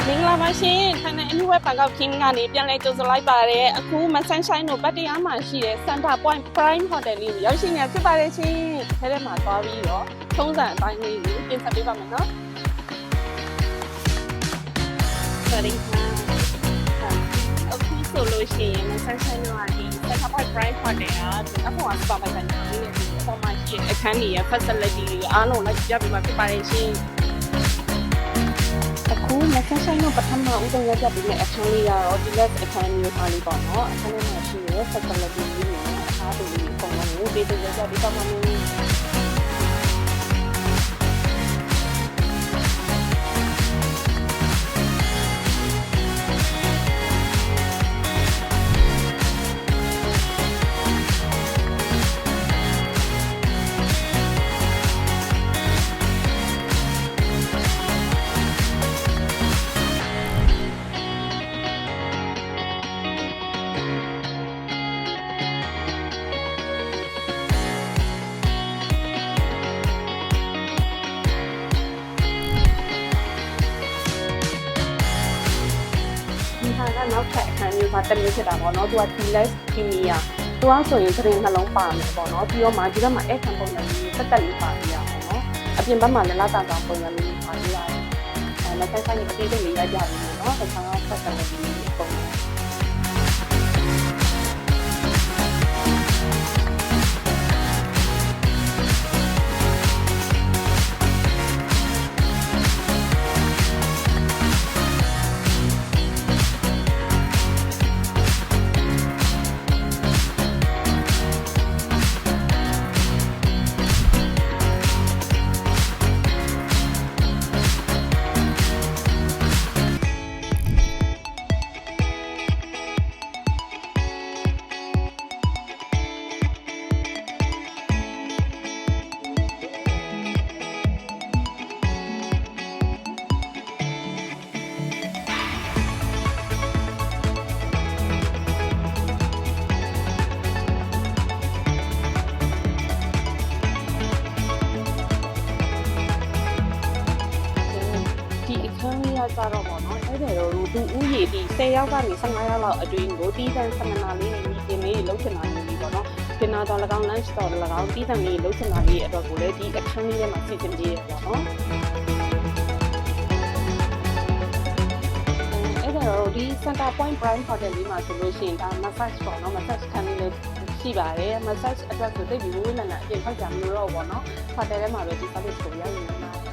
မင်္ဂလာပါရှင်။ထိုင်နိုင်အနုဝက်ပန်ကောက်ခင်းကနေပြန်လည်ကြိုဆိုလိုက်ပါရစေ။အခုမဆန်းဆိုင်တို့ပတ်တရားမှာရှိတဲ့ Center Point Prime Hotel လေးကိုရောက်ရှိနေဖြစ်ပါတယ်ရှင်။ထဲမှာသွားပြီးတော့ထုံးစံအတိုင်းလေးကိုပြင်ဆက်ပေးပါမယ်နော်။စရိတ်အခုဆိုလို့ရှိရင်မဆန်းဆိုင်တို့ကဒီ Center Point Prime Hotel ကအဖေကစပါပါဆိုင်လေးနဲ့ဒီပေါ်မှာရှိတဲ့အခန်းကြီးရဲ့ facility တွေအားလုံးလိုက်ပြပေးမှာဖြစ်ပါတယ်ရှင်။အခုမဆန်းဆိုင်တို့ပထမဦးဆုံးရောက်ပြပေးတဲ့အခန်းလေးကတော့ဒီလက်အခန်းမျိုးပါလေးပေါ့နော်အခန်းထဲမှာရှိတဲ့ facility လေးတွေနဲ့အားလုံးကိုပုံမှန်ကိုပေးပေးကြပြီးတော့မှနောက်ထပ်အခန်းမျိုးမှာတက်မျိုးဖြစ်တာပေါ့နော်သူက T-less Premier သူကဆိုရင်သတင်းနှလုံးပါမယ်ပေါ့နော်ပြီးတော့မှဒီဘက်မှာ air ပုံစံမျိုးတက်တက်လေးပါပြရအောင်နော်အပြင်ဘက်မှာလည်းလာတာကောင်ပုံစံမျိုးပါပြရတယ်မဆိုင်ဆိုင်အသေးစိတ်လေးရကြပြီနော်တခြားဆက်ဆက်လေးပုံစံကြတော့ပေါ့နော်အဲ့ဒါတော့သူဥယေဒီ10ယောက်ကနေ15ယောက်လောက်အတွင်းကိုတီးတန်းဆမနာလေးနဲ့ညီတင်လေးလှုပ်ချင်တာမျိုးလေးပေါ့နော်ဒီနာတော့၎င်း lunch တော့၎င်းတီးတန်းလေးလှုပ်ချင်တာလေးအတွက်ကိုလည်းဒီအခန်းလေးထဲမှာစီစဉ်ပေးရပေါ့နော်အဲ့ဒါတော့ဒီ Center Point Prime Hotel လေးမှာဆိုလို့ရှိရင်ဒါ massage ပေါ့နော် massage ခန်းလေးလည်းရှိပါတယ် massage အတွက်ဆိုသိပြီးဝေးလည်အပြင်ဖောက်ကြမလို့တော့ပေါ့နော် hotel ထဲမှာပဲဒီ service ကိုရယူနေတာ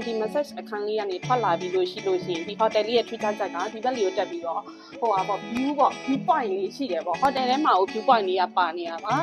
ဒီ massage အခန်းလေးကနေထွက်လာပြီးလို့ရှိလို့ရှိရင်ဒီ hotel လေးရဲ့ Twitter ချက်ကဒီဘက်လေးကိုတက်ပြီးတော့ဟိုပါပေါ့ view ပေါ့ view point လေးရှိတယ်ပေါ့ hotel ထဲမှာကို view point လေးကပါနေရပါ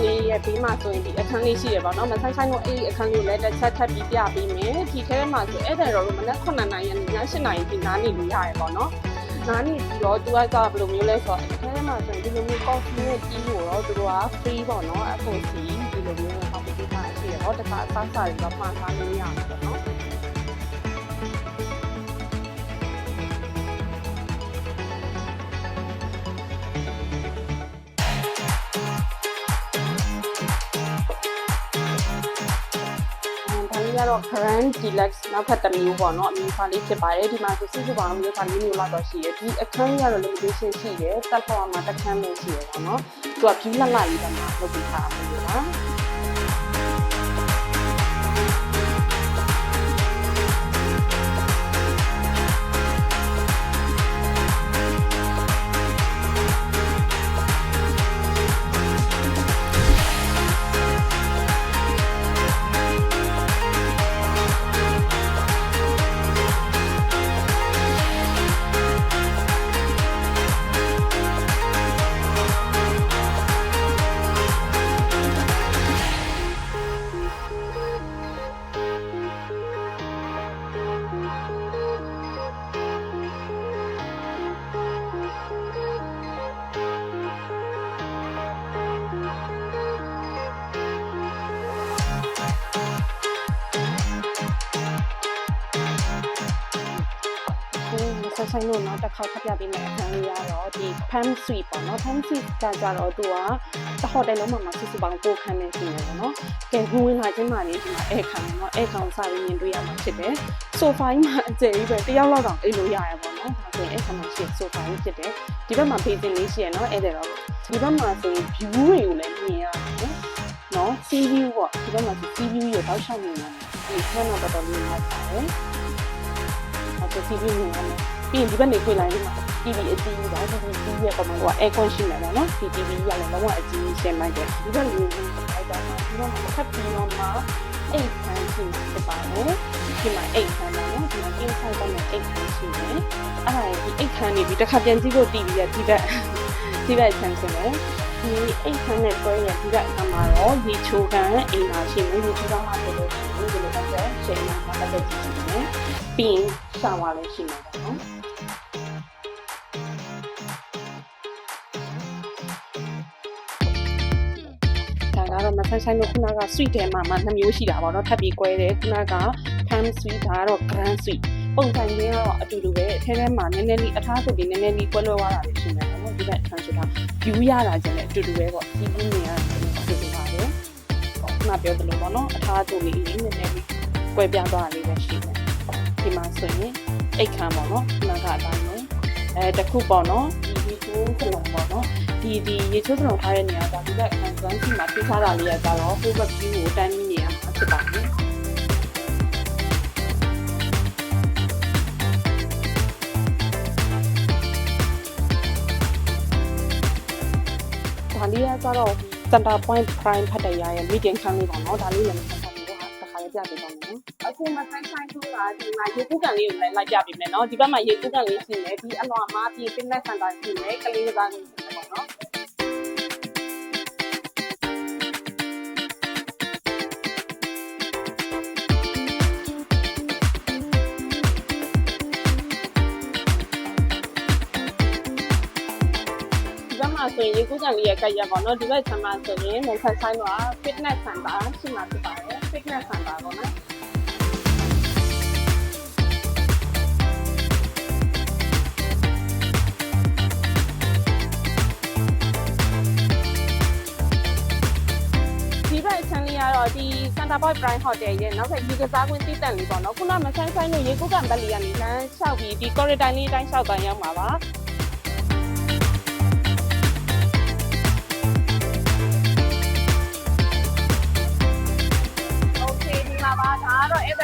လေးရဲ့ဘေးမှာဆိုရင်ဒီအခန်းလေးရှိရပါတော့မဆိုင်ဆိုင်တော့အဲ့ဒီအခန်းလေးကိုလည်းတစ်ချက်ထပ်ပြီးပြပေးမယ်ဒီထဲမှာဆိုအဲ့ဒါတော့မနက်9:00နာရီနဲ့ည8:00နာရီဒီနားနေလို့ရတယ်ပေါ့နော်နားနေပြီးတော့သူကဘယ်လိုမျိုးလဲဆိုတော့အဲ့ထဲမှာဆိုရင်ဒီလိုမျိုး coffee နဲ့တီးကိုတော့သူတို့က free ပေါ့နော်အခုစီဒီလိုမျိုးဟောပေးတာရှိရတော့တခါအစားစားတွေတော့မှားထားလို့ရမှာပေါ့နော်ကတော့ Grand Deluxe နောက်ထပ်တစ်မျိုးပေါ့နော်အမျိုးသားလေးဖြစ်ပါတယ်ဒီမှာဆိုစုစုပေါင်းအမျိုးသားလေးမျိုးလောက်တော့ရှိတယ်ဒီအခန်းကြီးကတော့ limitation ရှိတယ်တက်ပေါ်မှာတစ်ခန်းပဲရှိရပါတော့သူက view လက်လိုက်ပြီးတော့မှလုပ်ပေးထားတာမျိုးပါ ဆက်ဆိုင်လို့နောက်တစ်ခေါက်ထပ်ပြပေးမယ်အခန်းလေးရတော့ဒီ Pam Suite ပေါ့နော် Pam Suite ကကြတော့သူကဟိုတယ်လုံးမှာစုစုပေါင်း9ခန်းနဲ့ရှိနေတယ်ပေါ့နော်ကဲဝင်လာခြင်းမှာနေဒီမှာဧကန်နော်ဧကန်စာရင်းမြင်တွေ့ရမှာဖြစ်တယ်ဆိုဖာကြီးမှာအကျယ်ကြီးပဲတယောက်လောက်တော့အိပ်လို့ရရပေါ့နော်ဒါဆိုရင်ဧကန်မှာရှိဆိုဖာကြီးဖြစ်တယ်ဒီဘက်မှာဘေးတင်လေးရှိရနော်အဲ့ဒါတော့ဒီဘက်မှာဆိုရင် view တွေကိုလည်းမြင်ရတယ်နော် sea view ပေါ့ဒီဘက်မှာဆို sea view ကိုတောက်လျှောက်မြင်ရတယ်ဒီခန်းတော့တော်တော်လေးများပါတယ်အဲ့ဒါ sea view မြင်ရတယ်ပြီးရင်ဒီဘက်နေခွေလိုက်မှာ TV အကြီးကြီးပါဆိုပြီး TV ရဲ့ပုံမှန်က aircon ရှိနေတယ်နော်ဒီ TV ရလည်းလုံးဝအကြီးရှင်းလိုက်တယ်ဒီဘက်လူကြီးလိုက်တာဒီဘက်မှာထပ်ပြီးတော့မှအိတ်ခန်းရှိနေဖြစ်ပါတယ်ဒီမှာအိတ်ခန်းပါနော်ဒီမှာ inside တော့အိတ်ခန်းရှိနေအဲ့ဒါဒီအိတ်ခန်းနေပြီးတစ်ခါပြန်ကြည့်ဖို့ TV ရဲ့ဒီဘက်ဆန်းနေတယ်ဒီအိတ်ခန်းနဲ့တွဲရဒီကအမှာတော့ရေချိုကန်အိမ်သာရှိနေရေချိုကန်မှာဆိုလို့ဒီလိုတော့ရှင်းမှာတက်ကြည့်နေပြီးရင်ရှာဝါလည်းရှိနေတယ်နော်ကတော့မဆိုင်လို့ခုနက suite ထဲမှာ2မျိုးရှိတာပေါ့နော်ထပ်ပြီး꿰တယ်ခုနက Pam Suite ဒါကတော့ Grand Suite ပုံစံရင်းကတော့အတူတူပဲအထဲထဲမှာနည်းနည်းလေးအထားဆိုပြီးနည်းနည်းလေး꿰လွဲသွားတာလည်းရှိနေတယ်နော်ဒီဘက် transfer view ရတာကျလည်းအတူတူပဲပေါ့ဒီview နေရတယ်အတူတူပါတယ်ခုနပြောသလိုပေါ့နော်အထားဆိုလေးနည်းနည်းလေး꿰ပြသွားတာလေးပဲရှိတယ်ဒီမှာဆိုရင်အိတ်ခမ်းပေါ့နော်ခုနကအတိုင်းပဲတခုပေါ့နော်ဒီကိုစလုံးပေါ့နော်ဒီရေချိုးစလုံးထားတဲ့နေရာကဒီဘက်အခန်းကစီမှာပြထားတာလေးကကြတော့ full view ကိုတန်းပြီးနေရမှာဖြစ်ပါတယ်ဒါလေးကကြတော့ center point prime ဖတ်တရားရဲ့ meeting ခန်းလေးပေါ့နော်ဒါလေးလည်းမဆက်ဘူးတော့တစ်ခါလေးပြပေးပါမယ်နော်အခုမဆိုင်ထိုးတာဒီမှာရေကူးကန်လေးကိုလည်းလိုက်ပြပေးမယ်နော်ဒီဘက်မှာရေကူးကန်လေးရှိနေဒီအလွန်မှာပြီး fitness center ရှိနေကလေးကစားနေတယ်ပေါ့နော်ဆိုရင်ရေကူးကန်လေးရဲ့ကြိုက်ရပါတော့ဒီဘက်ဆံမှာဆိုရင်မဆက်ဆိုင်တော့ fitness center ရှိမှာဖြစ်ပါတယ် fitness center ပေါ့နော်ဒီဘက်ဆံလေးကတော့ဒီ Center Point Prime Hotel ရဲ့နောက်ထပ်ရေကစားကွင်းတည်တံ့လေးပေါ့နော်ခုနမဆိုင်ဆိုင်လို့ရေကူးကန်ဘက်လေးကနေလမ်းလျှောက်ပြီးဒီ corridor လေးအတိုင်းလျှောက်သွားရောက်မှာပါ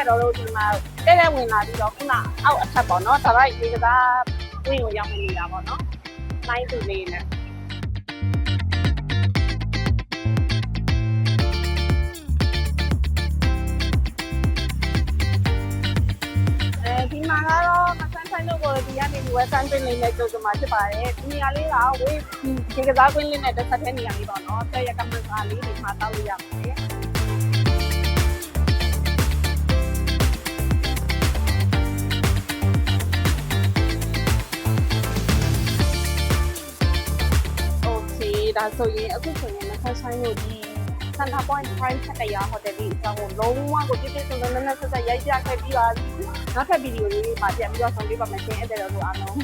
တော့ဒီမှာတဲ့ဝင်လာပြီးတော့ခုနအောက်အထက်ပေါ့နော်ဒါလိုက်ရေကစားဝင်းကိုရောက်နေတာပေါ့နော်နိုင်သူလေးနဲ့ဒီမှာကတော့မဆန်းဆိုင်လို့ကိုဒီကနေဝက်ဆိုင်ပင်လေးနဲ့ကြိုးကြမှာဖြစ်ပါတယ်ဒီနေရာလေးကဝေးရေကစားကွင်းလေးနဲ့တစ်ဆက်တည်းနေရာလေးပေါ့နော်တဲ့ရကမ္ဘာလေးဒီမှာတောက်လို့ရပါတယ်ဒါဆိုရင်အခုဆိုရင်မဆက်ဆိုင်လို့ဒီ Center Point Prime ဖတ်တရားဟိုတယ်ဒီအကြောင်းကိုလုံးဝကိုပြည့်ပြည့်စုံစုံနဲ့ဆက်ရိုက်ပြခဲ့ပြီးပါပြီနောက်ထပ်ဗီဒီယိုလေးမှာပြန်ပြီးတော့ဆောင်ပေးပါမယ်ရှင်အဲ့ဒါတော့အားလုံး